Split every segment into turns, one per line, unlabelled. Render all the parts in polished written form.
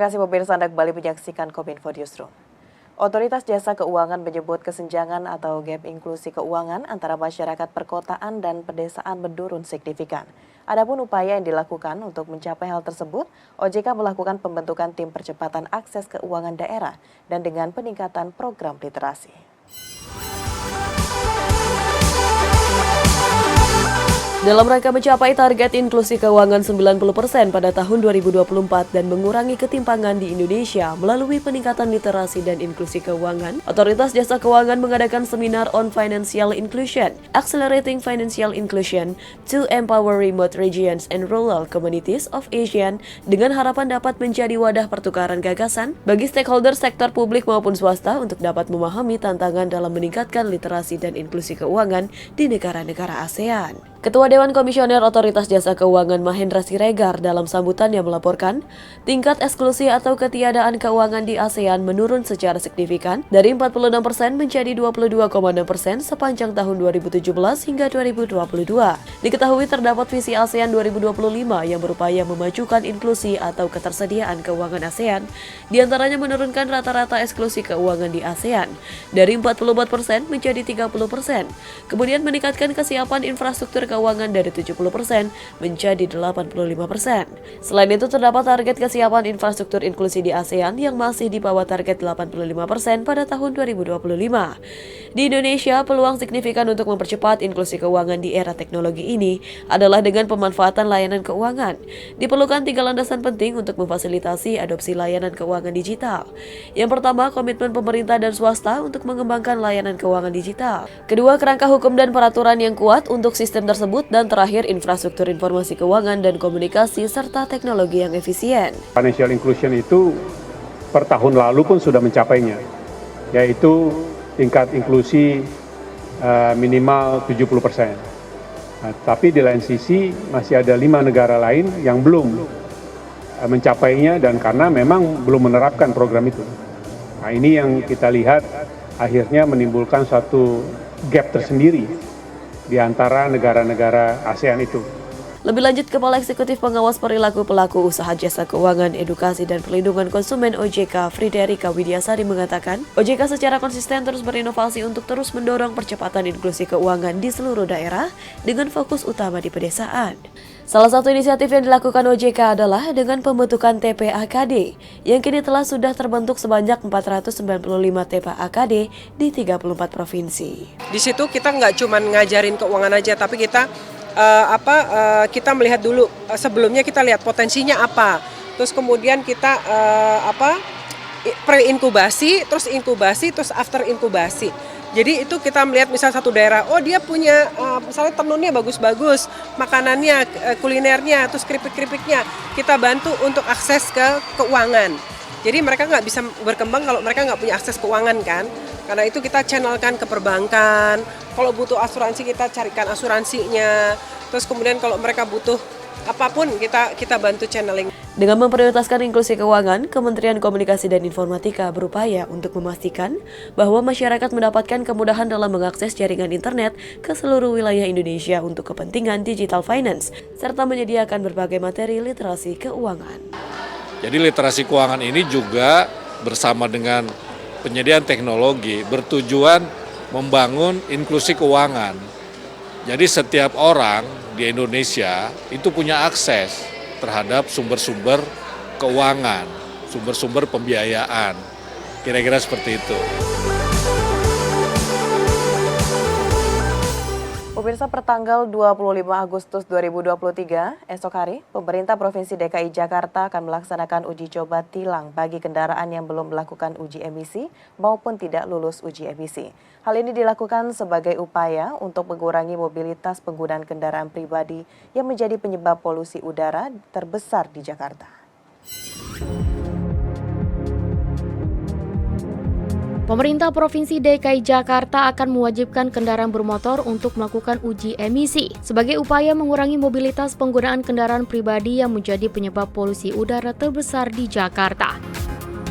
kasih pemirsa Anda kembali menyaksikan Kominfo Newsroom. Otoritas Jasa Keuangan menyebut kesenjangan atau gap inklusi keuangan antara masyarakat perkotaan dan pedesaan menurun signifikan. Adapun upaya yang dilakukan untuk mencapai hal tersebut, OJK melakukan pembentukan tim percepatan akses keuangan daerah dan dengan peningkatan program literasi. Dalam rangka mencapai target inklusi keuangan 90% pada tahun 2024 dan mengurangi ketimpangan di Indonesia melalui peningkatan literasi dan inklusi keuangan, Otoritas Jasa Keuangan mengadakan seminar on Financial Inclusion, Accelerating Financial Inclusion to Empower Remote Regions and Rural Communities of ASEAN dengan harapan dapat menjadi wadah pertukaran gagasan bagi stakeholder sektor publik maupun swasta untuk dapat memahami tantangan dalam meningkatkan literasi dan inklusi keuangan di negara-negara ASEAN. Ketua Dewan Komisioner Otoritas Jasa Keuangan Mahendra Siregar dalam sambutannya melaporkan, tingkat eksklusi atau ketiadaan keuangan di ASEAN menurun secara signifikan dari 46% menjadi 22,6% sepanjang tahun 2017 hingga 2022. Diketahui terdapat visi ASEAN 2025 yang berupaya memajukan inklusi atau ketersediaan keuangan ASEAN, diantaranya menurunkan rata-rata eksklusi keuangan di ASEAN dari 44% menjadi 30%, kemudian meningkatkan kesiapan infrastruktur keuangan dari 70% menjadi 85%. Selain itu terdapat target kesiapan infrastruktur inklusi di ASEAN yang masih di bawah target 85% pada tahun 2025. Di Indonesia, peluang signifikan untuk mempercepat inklusi keuangan di era teknologi ini adalah dengan pemanfaatan layanan keuangan. Diperlukan 3 landasan penting untuk memfasilitasi adopsi layanan keuangan digital. Yang pertama, komitmen pemerintah dan swasta untuk mengembangkan layanan keuangan digital. Kedua, kerangka hukum dan peraturan yang kuat untuk sistem tersebut, dan terakhir infrastruktur informasi keuangan dan komunikasi serta teknologi yang efisien.
Financial inclusion itu per tahun lalu pun sudah mencapainya, yaitu tingkat inklusi minimal 70%. Nah, tapi di lain sisi masih ada 5 negara lain yang belum mencapainya dan karena memang belum menerapkan program itu. Nah, ini yang kita lihat akhirnya menimbulkan suatu gap tersendiri di antara negara-negara ASEAN itu.
Lebih lanjut, Kepala Eksekutif Pengawas Perilaku Pelaku Usaha Jasa Keuangan, Edukasi dan Perlindungan Konsumen OJK, Friderika Widiasari mengatakan, OJK secara konsisten terus berinovasi untuk terus mendorong percepatan inklusi keuangan di seluruh daerah dengan fokus utama di pedesaan. Salah satu inisiatif yang dilakukan OJK adalah dengan pembentukan TPAKD yang kini sudah terbentuk sebanyak 495 TPAKD di 34 provinsi.
Di situ kita nggak cuma ngajarin keuangan aja, tapi kita kita melihat dulu sebelumnya kita lihat potensinya apa, terus kemudian kita pre-inkubasi, terus inkubasi, terus after inkubasi. Jadi itu kita melihat misal satu daerah, oh dia punya misalnya tenunnya bagus-bagus, makanannya, kulinernya, terus keripik-keripiknya, kita bantu untuk akses ke keuangan. Jadi mereka nggak bisa berkembang kalau mereka nggak punya akses keuangan kan. Karena itu kita channelkan ke perbankan, kalau butuh asuransi kita carikan asuransinya, terus kemudian kalau mereka butuh apapun kita bantu channeling.
Dengan memprioritaskan inklusi keuangan, Kementerian Komunikasi dan Informatika berupaya untuk memastikan bahwa masyarakat mendapatkan kemudahan dalam mengakses jaringan internet ke seluruh wilayah Indonesia untuk kepentingan digital finance, serta menyediakan berbagai materi literasi keuangan.
Jadi literasi keuangan ini juga bersama dengan penyediaan teknologi bertujuan membangun inklusi keuangan. Jadi setiap orang di Indonesia itu punya akses terhadap sumber-sumber keuangan, sumber-sumber pembiayaan. Kira-kira seperti itu.
Pemirsa, pertanggal 25 Agustus 2023, esok hari, pemerintah Provinsi DKI Jakarta akan melaksanakan uji coba tilang bagi kendaraan yang belum melakukan uji emisi maupun tidak lulus uji emisi. Hal ini dilakukan sebagai upaya untuk mengurangi mobilitas penggunaan kendaraan pribadi yang menjadi penyebab polusi udara terbesar di Jakarta.
Pemerintah Provinsi DKI Jakarta akan mewajibkan kendaraan bermotor untuk melakukan uji emisi sebagai upaya mengurangi mobilitas penggunaan kendaraan pribadi yang menjadi penyebab polusi udara terbesar di Jakarta.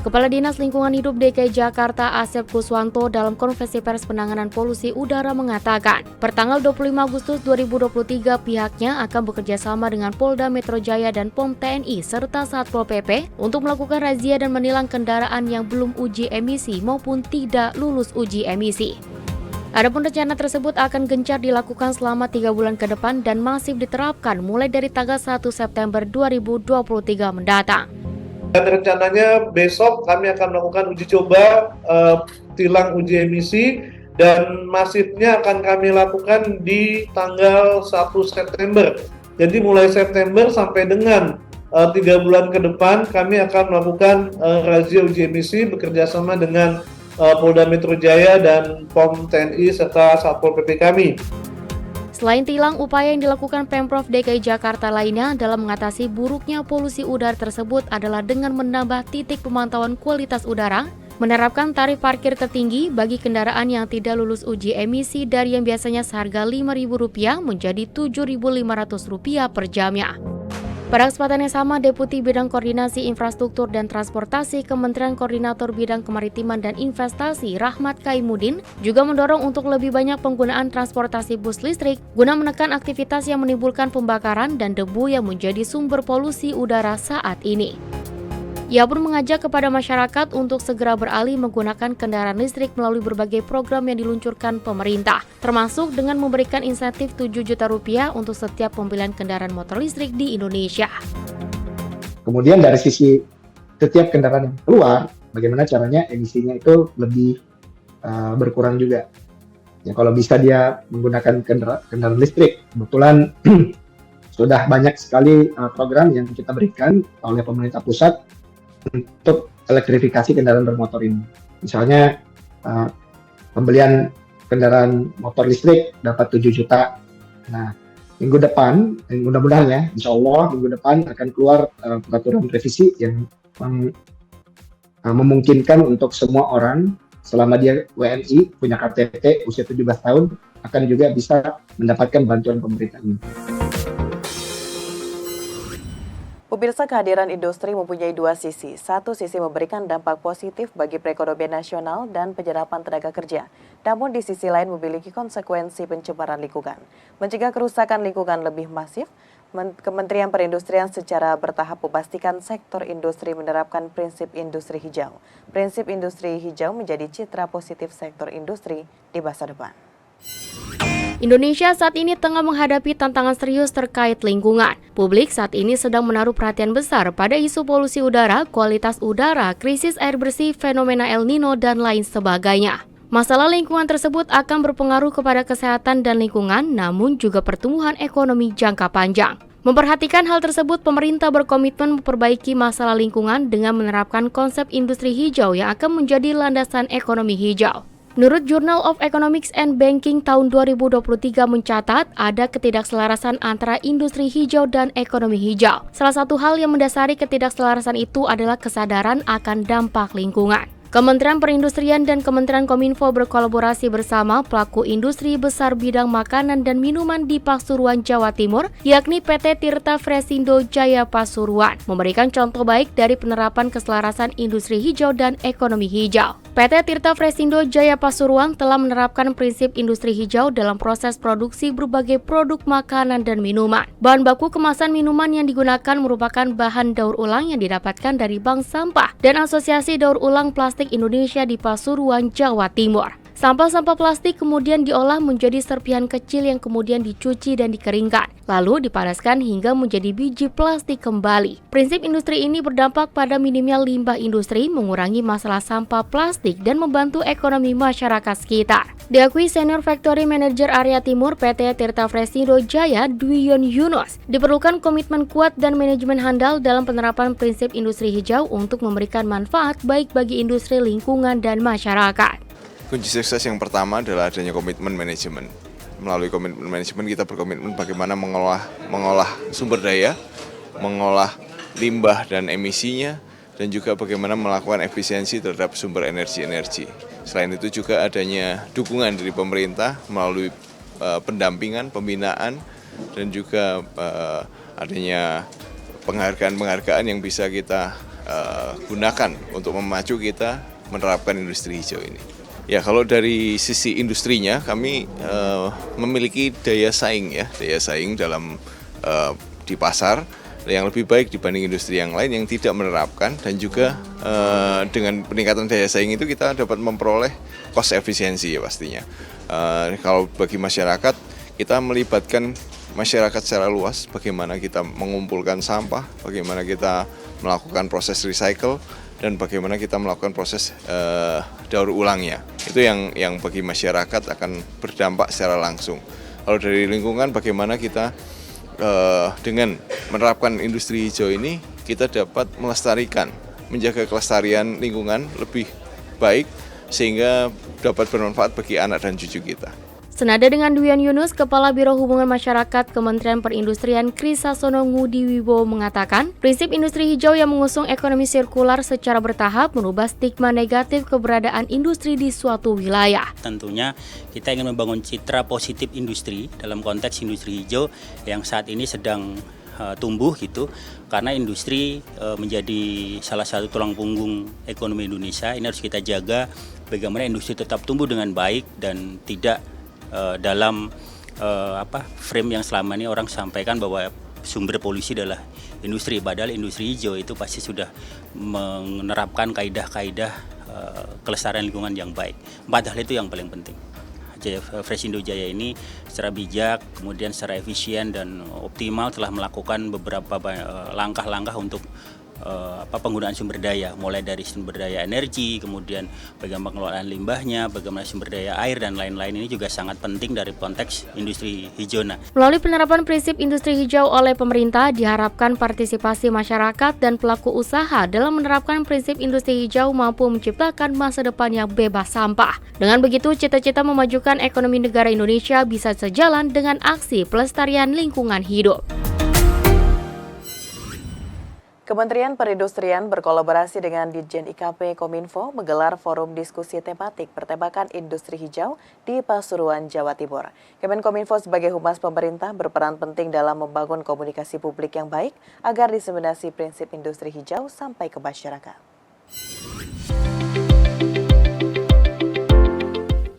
Kepala Dinas Lingkungan Hidup DKI Jakarta Asep Kuswanto dalam konferensi pers penanganan polusi udara mengatakan, pertanggal 25 Agustus 2023 pihaknya akan bekerja sama dengan Polda Metro Jaya dan POM TNI serta Satpol PP untuk melakukan razia dan menilang kendaraan yang belum uji emisi maupun tidak lulus uji emisi. Adapun rencana tersebut akan gencar dilakukan selama 3 bulan ke depan dan masif diterapkan mulai dari tanggal 1 September 2023 mendatang.
Dan rencananya besok kami akan melakukan uji coba tilang uji emisi dan masifnya akan kami lakukan di tanggal 1 September. Jadi mulai September sampai dengan 3 bulan ke depan kami akan melakukan razia uji emisi bekerjasama dengan Polda Metro Jaya dan POM TNI serta Satpol PP kami.
Selain tilang, upaya yang dilakukan Pemprov DKI Jakarta lainnya dalam mengatasi buruknya polusi udara tersebut adalah dengan menambah titik pemantauan kualitas udara, menerapkan tarif parkir tertinggi bagi kendaraan yang tidak lulus uji emisi dari yang biasanya seharga Rp5.000 menjadi Rp7.500 per jamnya. Pada kesempatan yang sama, Deputi Bidang Koordinasi Infrastruktur dan Transportasi Kementerian Koordinator Bidang Kemaritiman dan Investasi Rahmat Kaimuddin juga mendorong untuk lebih banyak penggunaan transportasi bus listrik guna menekan aktivitas yang menimbulkan pembakaran dan debu yang menjadi sumber polusi udara saat ini. Ia pun mengajak kepada masyarakat untuk segera beralih menggunakan kendaraan listrik melalui berbagai program yang diluncurkan pemerintah, termasuk dengan memberikan insentif Rp7 juta untuk setiap pembelian kendaraan motor listrik di Indonesia.
Kemudian dari sisi setiap kendaraan yang keluar, bagaimana caranya emisinya itu lebih berkurang juga. Ya, kalau bisa dia menggunakan kendaraan listrik, kebetulan sudah banyak sekali program yang kita berikan oleh pemerintah pusat untuk elektrifikasi kendaraan bermotor ini. Misalnya pembelian kendaraan motor listrik dapat 7 juta. Nah, minggu depan, mudah-mudahan ya, insya Allah minggu depan akan keluar peraturan revisi yang memungkinkan untuk semua orang selama dia WNI, punya KTP, usia 17 tahun, akan juga bisa mendapatkan bantuan pemerintah ini.
Pemirsa, kehadiran industri mempunyai dua sisi. Satu sisi memberikan dampak positif bagi perekonomian nasional dan penyerapan tenaga kerja. Namun di sisi lain memiliki konsekuensi pencemaran lingkungan. Mencegah kerusakan lingkungan lebih masif, Kementerian Perindustrian secara bertahap memastikan sektor industri menerapkan prinsip industri hijau. Prinsip industri hijau menjadi citra positif sektor industri di masa depan.
Indonesia saat ini tengah menghadapi tantangan serius terkait lingkungan. Publik saat ini sedang menaruh perhatian besar pada isu polusi udara, kualitas udara, krisis air bersih, fenomena El Nino, dan lain sebagainya. Masalah lingkungan tersebut akan berpengaruh kepada kesehatan dan lingkungan, namun juga pertumbuhan ekonomi jangka panjang. Memperhatikan hal tersebut, pemerintah berkomitmen memperbaiki masalah lingkungan dengan menerapkan konsep industri hijau yang akan menjadi landasan ekonomi hijau. Menurut Journal of Economics and Banking tahun 2023 mencatat ada ketidakselarasan antara industri hijau dan ekonomi hijau. Salah satu hal yang mendasari ketidakselarasan itu adalah kesadaran akan dampak lingkungan. Kementerian Perindustrian dan Kementerian Kominfo berkolaborasi bersama pelaku industri besar bidang makanan dan minuman di Pasuruan, Jawa Timur, yakni PT Tirta Fresindo Jaya Pasuruan, memberikan contoh baik dari penerapan keselarasan industri hijau dan ekonomi hijau. PT Tirta Fresindo Jaya Pasuruan telah menerapkan prinsip industri hijau dalam proses produksi berbagai produk makanan dan minuman. Bahan baku kemasan minuman yang digunakan merupakan bahan daur ulang yang didapatkan dari bank sampah dan Asosiasi Daur Ulang Plastik Indonesia di Pasuruan, Jawa Timur. Sampah-sampah plastik kemudian diolah menjadi serpihan kecil yang kemudian dicuci dan dikeringkan, lalu dipanaskan hingga menjadi biji plastik kembali. Prinsip industri ini berdampak pada minimnya limbah industri, mengurangi masalah sampah plastik, dan membantu ekonomi masyarakat sekitar. Diakui Senior Factory Manager Area Timur PT Tirta Fresindo Jaya, Dwiyon Yunus, diperlukan komitmen kuat dan manajemen handal dalam penerapan prinsip industri hijau untuk memberikan manfaat baik bagi industri, lingkungan, dan masyarakat.
Kunci sukses yang pertama adalah adanya komitmen manajemen. Melalui komitmen manajemen kita berkomitmen bagaimana mengolah sumber daya, mengolah limbah dan emisinya, dan juga bagaimana melakukan efisiensi terhadap sumber energi-energi. Selain itu juga adanya dukungan dari pemerintah melalui pendampingan, pembinaan, dan juga adanya penghargaan-penghargaan yang bisa kita gunakan untuk memacu kita menerapkan industri hijau ini. Ya, kalau dari sisi industrinya kami memiliki daya saing dalam di pasar yang lebih baik dibanding industri yang lain yang tidak menerapkan, dan juga dengan peningkatan daya saing itu kita dapat memperoleh cost efisiensi ya pastinya. Kalau bagi masyarakat, kita melibatkan masyarakat secara luas, bagaimana kita mengumpulkan sampah, bagaimana kita melakukan proses recycle, dan bagaimana kita melakukan proses daur ulangnya. Itu yang bagi masyarakat akan berdampak secara langsung. Kalau dari lingkungan, bagaimana kita dengan menerapkan industri hijau ini, kita dapat melestarikan, menjaga kelestarian lingkungan lebih baik, sehingga dapat bermanfaat bagi anak dan cucu kita.
Senada dengan Dwian Yunus, Kepala Biro Hubungan Masyarakat Kementerian Perindustrian Kris Sasono Ngudi Wibowo mengatakan, prinsip industri hijau yang mengusung ekonomi sirkular secara bertahap merubah stigma negatif keberadaan industri di suatu wilayah.
Tentunya kita ingin membangun citra positif industri dalam konteks industri hijau yang saat ini sedang tumbuh gitu, karena industri menjadi salah satu tulang punggung ekonomi Indonesia. Ini harus kita jaga bagaimana industri tetap tumbuh dengan baik dan tidak dalam frame yang selama ini orang sampaikan bahwa sumber polusi adalah industri, padahal industri hijau itu pasti sudah menerapkan kaidah-kaidah kelestarian lingkungan yang baik. 4 hal itu yang paling penting. Fresindo Jaya ini secara bijak, kemudian secara efisien dan optimal telah melakukan beberapa langkah-langkah untuk penggunaan sumber daya, mulai dari sumber daya energi, kemudian bagaimana pengelolaan limbahnya, bagaimana sumber daya air, dan lain-lain. Ini juga sangat penting dari konteks industri hijau.
Melalui penerapan prinsip industri hijau oleh pemerintah, diharapkan partisipasi masyarakat dan pelaku usaha dalam menerapkan prinsip industri hijau mampu menciptakan masa depan yang bebas sampah. Dengan begitu, cita-cita memajukan ekonomi negara Indonesia bisa sejalan dengan aksi pelestarian lingkungan hidup.
Kementerian Perindustrian berkolaborasi dengan Ditjen IKP Kominfo menggelar forum diskusi tematik pertembakan industri hijau di Pasuruan, Jawa Timur. Kemenkominfo sebagai humas pemerintah berperan penting dalam membangun komunikasi publik yang baik agar diseminasi prinsip industri hijau sampai ke masyarakat.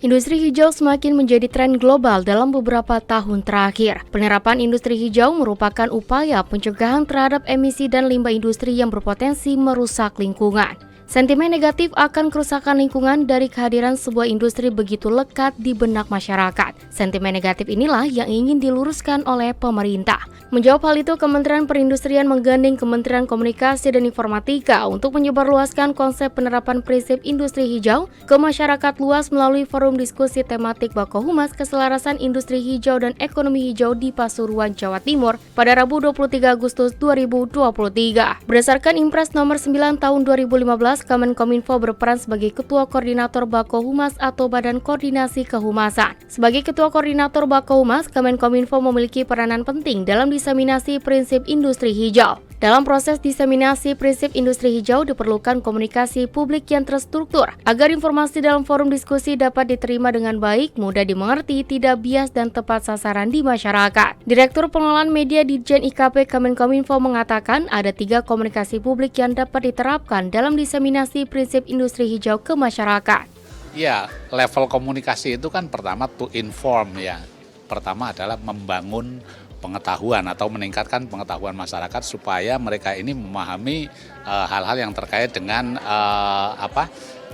Industri hijau semakin menjadi tren global dalam beberapa tahun terakhir. Penerapan industri hijau merupakan upaya pencegahan terhadap emisi dan limbah industri yang berpotensi merusak lingkungan. Sentimen negatif akan kerusakan lingkungan dari kehadiran sebuah industri begitu lekat di benak masyarakat. Sentimen negatif inilah yang ingin diluruskan oleh pemerintah. Menjawab hal itu, Kementerian Perindustrian menggandeng Kementerian Komunikasi dan Informatika untuk menyebarluaskan konsep penerapan prinsip industri hijau ke masyarakat luas melalui forum diskusi tematik Bakohumas Keselarasan Industri Hijau dan Ekonomi Hijau di Pasuruan, Jawa Timur pada Rabu 23 Agustus 2023. Berdasarkan Impres nomor 9 tahun 2015, Kemenkominfo berperan sebagai Ketua Koordinator Bakohumas atau Badan Koordinasi Kehumasan. Sebagai Ketua Koordinator Bakohumas, Kemenkominfo memiliki peranan penting dalam diseminasi prinsip industri hijau. Dalam proses diseminasi prinsip industri hijau diperlukan komunikasi publik yang terstruktur agar informasi dalam forum diskusi dapat diterima dengan baik, mudah dimengerti, tidak bias dan tepat sasaran di masyarakat. Direktur Pengelolaan Media Ditjen IKP Kemenkominfo mengatakan ada 3 komunikasi publik yang dapat diterapkan dalam diseminasi prinsip industri hijau ke masyarakat.
Ya, level komunikasi itu kan pertama to inform ya. Pertama adalah membangun pengetahuan atau meningkatkan pengetahuan masyarakat supaya mereka ini memahami hal-hal yang terkait dengan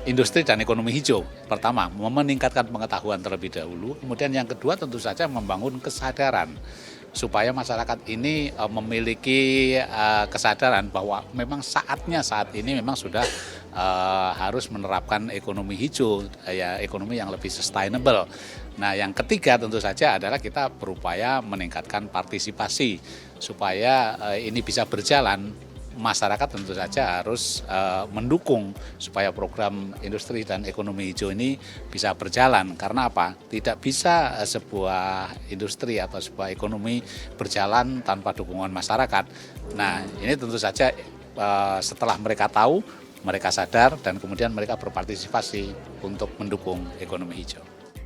industri dan ekonomi hijau. Pertama, meningkatkan pengetahuan terlebih dahulu. Kemudian yang kedua tentu saja membangun kesadaran supaya masyarakat ini memiliki kesadaran bahwa memang saat ini memang sudah harus menerapkan ekonomi hijau, ya ekonomi yang lebih sustainable. Nah, yang ketiga tentu saja adalah kita berupaya meningkatkan partisipasi supaya ini bisa berjalan. Masyarakat tentu saja harus mendukung supaya program industri dan ekonomi hijau ini bisa berjalan. Karena apa? Tidak bisa sebuah industri atau sebuah ekonomi berjalan tanpa dukungan masyarakat. Nah, ini tentu saja setelah mereka tahu, mereka sadar dan kemudian mereka berpartisipasi untuk mendukung ekonomi hijau.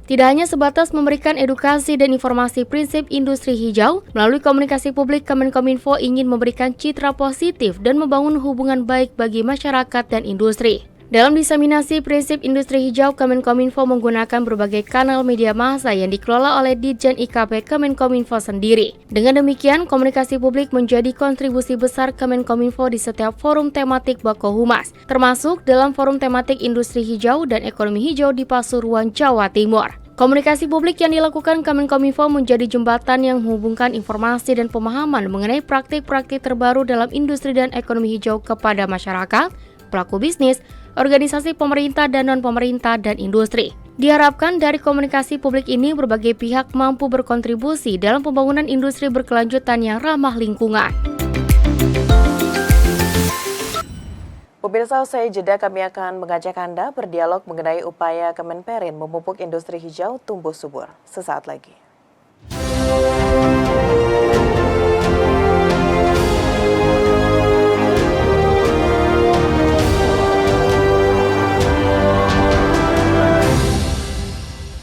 Tidak hanya sebatas memberikan edukasi dan informasi prinsip industri hijau, melalui komunikasi publik Kemenkominfo ingin memberikan citra positif dan membangun hubungan baik bagi masyarakat dan industri. Dalam diseminasi prinsip industri hijau, Kemenkominfo menggunakan berbagai kanal media massa yang dikelola oleh Ditjen IKP Kemenkominfo sendiri. Dengan demikian, komunikasi publik menjadi kontribusi besar Kemenkominfo di setiap forum tematik Bako Humas, termasuk dalam forum tematik industri hijau dan ekonomi hijau di Pasuruan, Jawa Timur. Komunikasi publik yang dilakukan Kemenkominfo menjadi jembatan yang menghubungkan informasi dan pemahaman mengenai praktik-praktik terbaru dalam industri dan ekonomi hijau kepada masyarakat, pelaku bisnis, organisasi pemerintah dan non-pemerintah, dan industri. Diharapkan dari komunikasi publik ini berbagai pihak mampu berkontribusi dalam pembangunan industri berkelanjutan yang ramah lingkungan.
Pemirsa, usai jeda kami akan mengajak Anda berdialog mengenai upaya Kemenperin memupuk industri hijau tumbuh subur. Sesaat lagi.